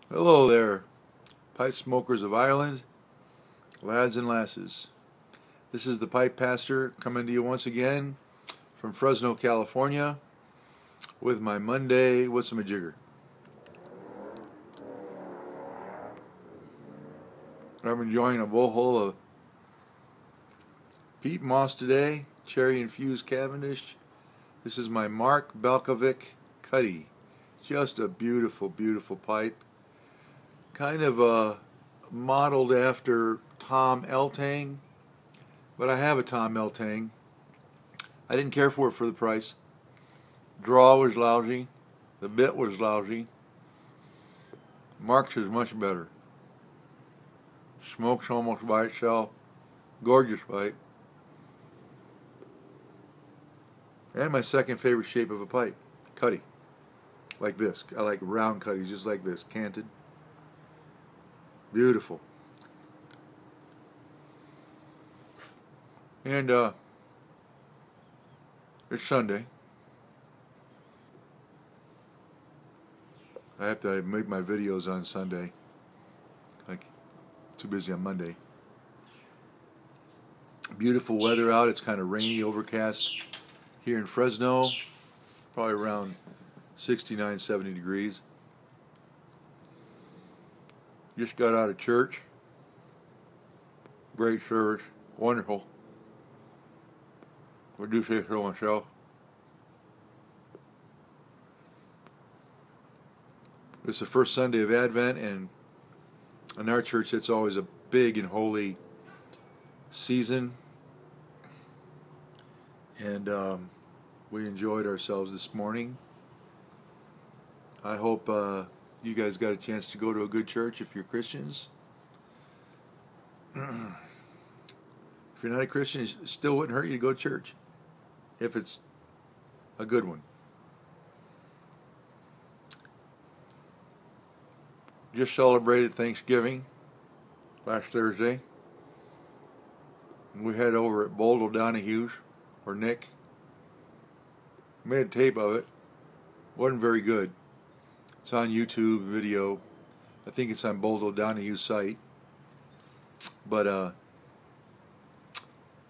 Hello there, pipe smokers of Ireland, lads and lasses. This is the Pipepastor coming to you once again from Fresno, California, with my Monday What's a Majigger. I'm enjoying a bowl of peat moss today, cherry infused Cavendish. This is my Mark Balkovic Cuddy. Just a beautiful, beautiful pipe. Kind of modeled after Tom Eltang, but I have a Tom Eltang. I didn't care for it for the price. Draw was lousy. The bit was lousy. Mark's is much better. Smokes almost by itself. Gorgeous pipe. And my second favorite shape of a pipe, cuddy. Like this. I like round cuddies, just like this, canted. Beautiful. And it's Sunday. I have to make my videos on Sunday. Like, too busy on Monday. Beautiful weather out. It's kind of rainy, overcast here in Fresno. Probably around 69, 70 degrees. Just got out of church. Great service. Wonderful. I do say so myself. It's the first Sunday of Advent, and in our church it's always a big and holy season. And we enjoyed ourselves this morning. I hope you guys got a chance to go to a good church if you're Christians. If you're not a Christian, it still wouldn't hurt you to go to church if it's a good one. Just celebrated Thanksgiving last Thursday. We had over at Bold O'Donohue's, or Nick. Made a tape of it. Wasn't very good. It's on YouTube video. I think it's on Bold O'Donohue's site. But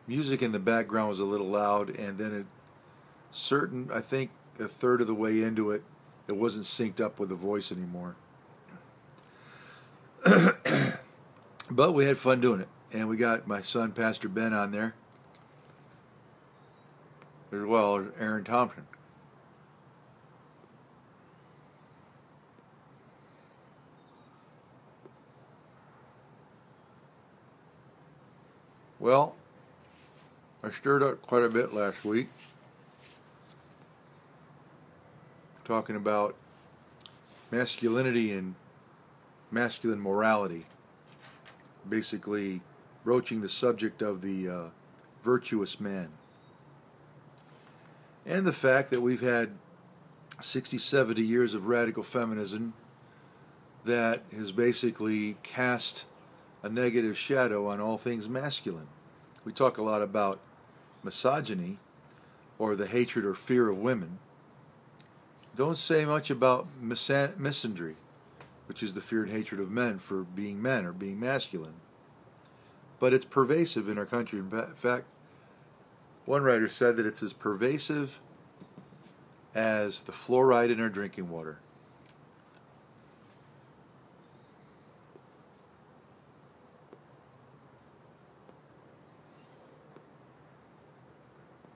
music in the background was a little loud, and then I think a third of the way into it, it wasn't synced up with the voice anymore. But we had fun doing it, and we got my son, Pastor Ben, on there, as well as Aaron Thompson. Well, I stirred up quite a bit last week, talking about masculinity and masculine morality, basically broaching the subject of the virtuous man, and the fact that we've had 60, 70 years of radical feminism that has basically cast a negative shadow on all things masculine. We talk a lot about misogyny, or the hatred or fear of women. Don't say much about misandry, which is the fear and hatred of men for being men or being masculine. But it's pervasive in our country. In fact, one writer said that it's as pervasive as the fluoride in our drinking water.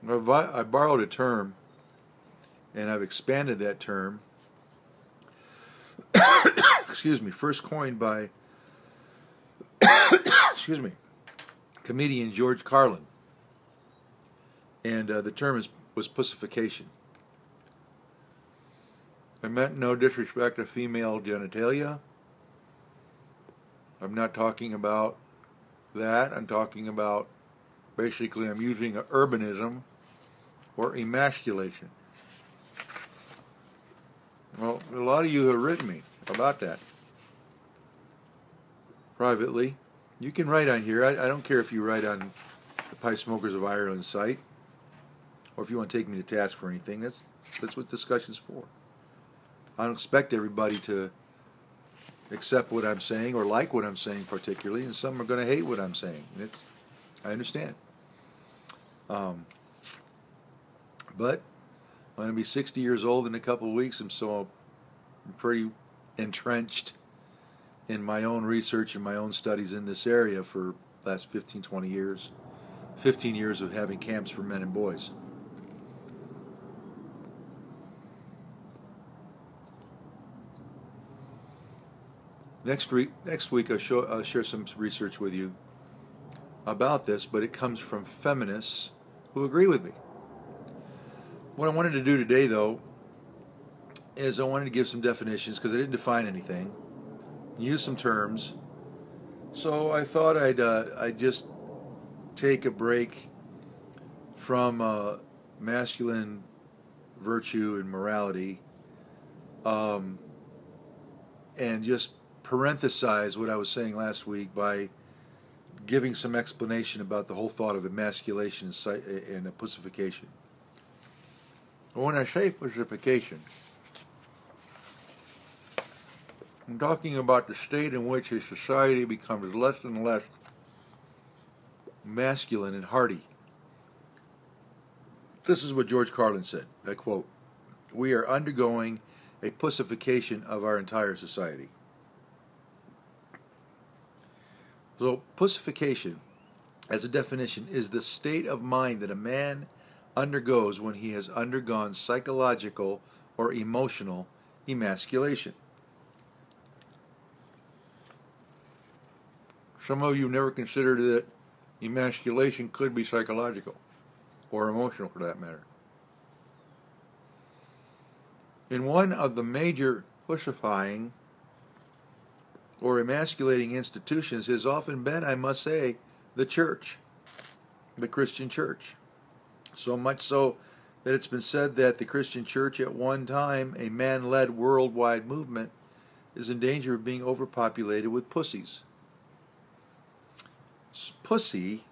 I borrowed a term, and I've expanded that term. Excuse me. First coined by comedian George Carlin, and the term was pussification. I meant no disrespect to female genitalia. I'm not talking about that. I'm talking about, basically, I'm using an urbanism, or emasculation. Well, a lot of you have written me about that privately. You can write on here. I don't care if you write on the Pipe Smokers of Ireland site, or if you want to take me to task for anything. That's what discussion's for. I don't expect everybody to accept what I'm saying or like what I'm saying particularly, and some are going to hate what I'm saying. I understand. But I'm going to be 60 years old in a couple of weeks, and so I'm pretty entrenched in my own research and my own studies in this area for the last 15, 20 years. 15 years of having camps for men and boys. Next week I'll share some research with you about this, but it comes from feminists who agree with me. What I wanted to do today, though, is I wanted to give some definitions because I didn't define anything, use some terms. So I thought I'd just take a break from masculine virtue and morality, and just parenthesize what I was saying last week by giving some explanation about the whole thought of emasculation and pussification. When I say pussification, I'm talking about the state in which a society becomes less and less masculine and hardy. This is what George Carlin said, I quote, "We are undergoing a pussification of our entire society." So pussification, as a definition, is the state of mind that a man undergoes when he has undergone psychological or emotional emasculation. Some of you never considered that emasculation could be psychological or emotional, for that matter. In one of the major pussifying or emasculating institutions has often been, I must say, the church, the Christian church. So much so that it's been said that the Christian church, at one time a man-led worldwide movement, is in danger of being overpopulated with pussies. Pussy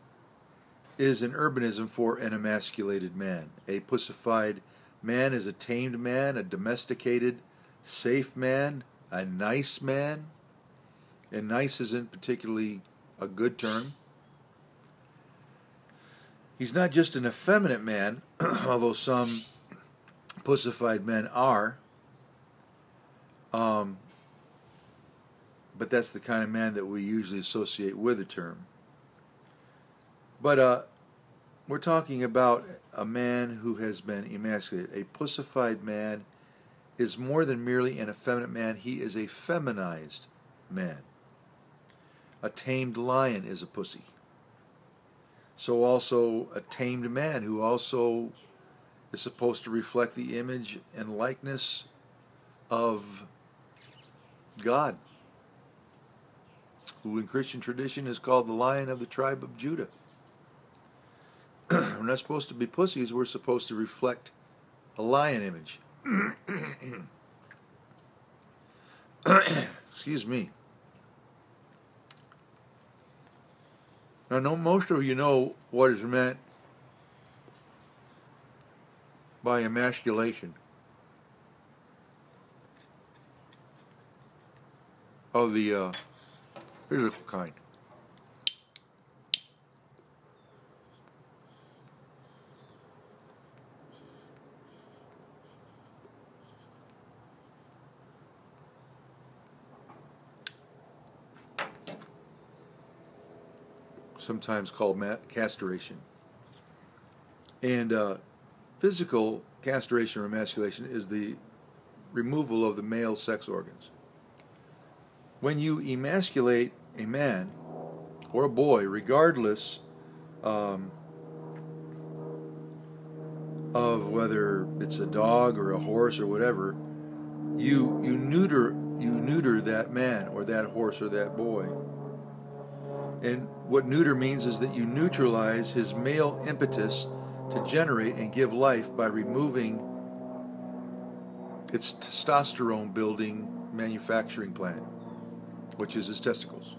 is an urbanism for an emasculated man. A pussified man is a tamed man, a domesticated, safe man, a nice man. And nice isn't particularly a good term. He's not just an effeminate man, although some pussified men are. But that's the kind of man that we usually associate with the term. But we're talking about a man who has been emasculated. A pussified man is more than merely an effeminate man. He is a feminized man. A tamed lion is a pussy. So also a tamed man who also is supposed to reflect the image and likeness of God, who in Christian tradition is called the Lion of the tribe of Judah. We're not supposed to be pussies, we're supposed to reflect a lion image. Excuse me. Now, most of you know what is meant by emasculation of the physical kind. Sometimes called castration. And physical castration or emasculation is the removal of the male sex organs. When you emasculate a man or a boy, regardless of whether it's a dog or a horse or whatever, you neuter that man or that horse or that boy. And what neuter means is that you neutralize his male impetus to generate and give life by removing its testosterone building manufacturing plant, which is his testicles.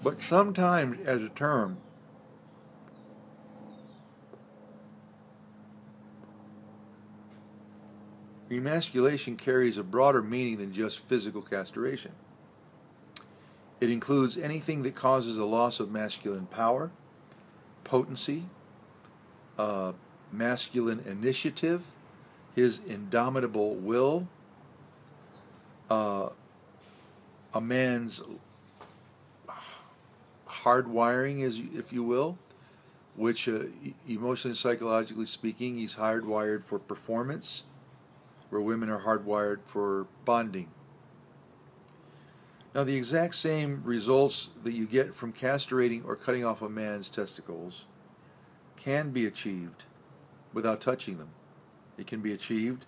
But sometimes as a term, Emasculation carries a broader meaning than just physical castration. It includes anything that causes a loss of masculine power, potency, masculine initiative, his indomitable will, a man's hardwiring, if you will, which emotionally and psychologically speaking, he's hardwired for performance, where women are hardwired for bonding. Now, the exact same results that you get from castrating or cutting off a man's testicles can be achieved without touching them. It can be achieved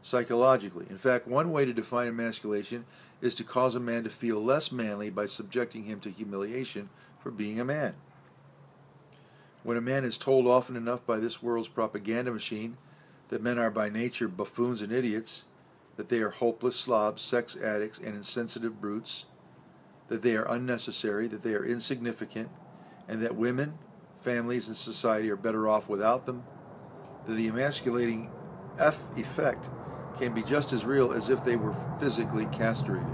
psychologically. In fact, one way to define emasculation is to cause a man to feel less manly by subjecting him to humiliation for being a man. When a man is told often enough by this world's propaganda machine that men are by nature buffoons and idiots, that they are hopeless slobs, sex addicts, and insensitive brutes, that they are unnecessary, that they are insignificant, and that women, families, and society are better off without them, that the emasculating effect can be just as real as if they were physically castrated.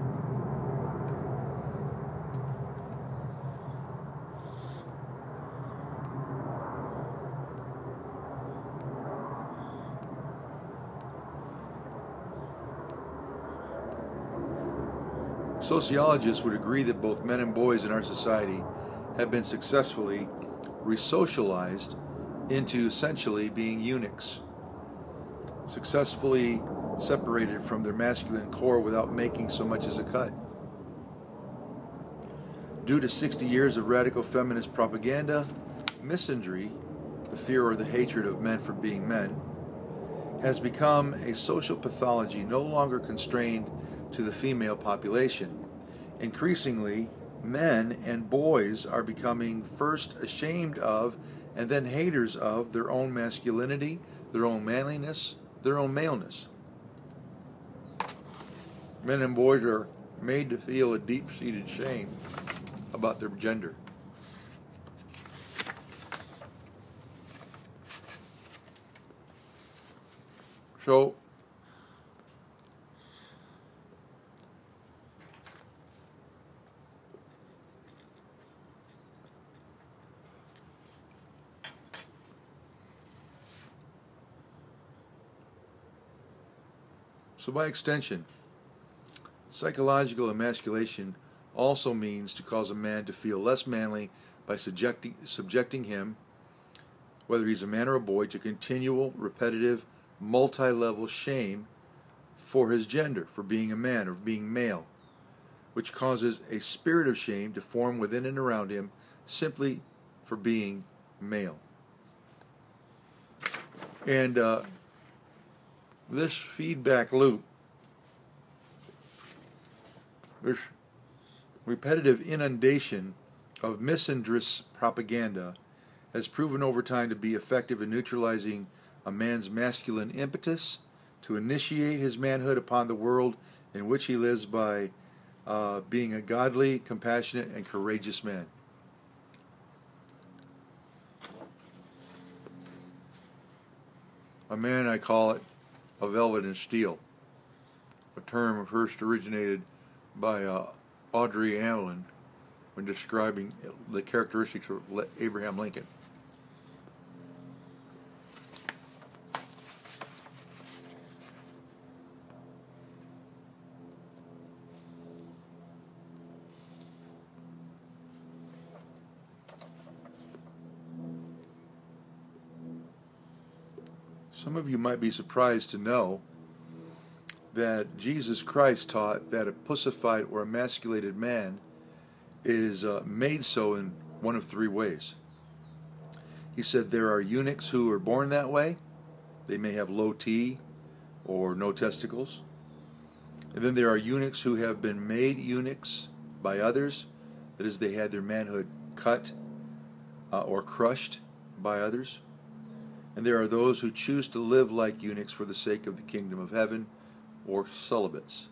Sociologists would agree that both men and boys in our society have been successfully resocialized into essentially being eunuchs, successfully separated from their masculine core without making so much as a cut. Due to 60 years of radical feminist propaganda, misandry, the fear or the hatred of men for being men, has become a social pathology no longer constrained to the female population. Increasingly, men and boys are becoming first ashamed of and then haters of their own masculinity, their own manliness, their own maleness. Men and boys are made to feel a deep-seated shame about their gender. So, by extension, psychological emasculation also means to cause a man to feel less manly by subjecting him, whether he's a man or a boy, to continual, repetitive, multi-level shame for his gender, for being a man or being male, which causes a spirit of shame to form within and around him simply for being male. And this feedback loop, this repetitive inundation of misandrous propaganda, has proven over time to be effective in neutralizing a man's masculine impetus to initiate his manhood upon the world in which he lives by being a godly, compassionate, and courageous man. A man, I call it, of velvet and steel, a term first originated by Audrey Hamlin when describing the characteristics of Abraham Lincoln. Some of you might be surprised to know that Jesus Christ taught that a pussified or emasculated man is made so in one of three ways. He said there are eunuchs who are born that way. They may have low T or no testicles. And then there are eunuchs who have been made eunuchs by others. That is, they had their manhood cut or crushed by others. And there are those who choose to live like eunuchs for the sake of the kingdom of heaven, or celibates.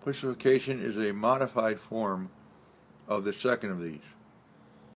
Pussification is a modified form of the second of these.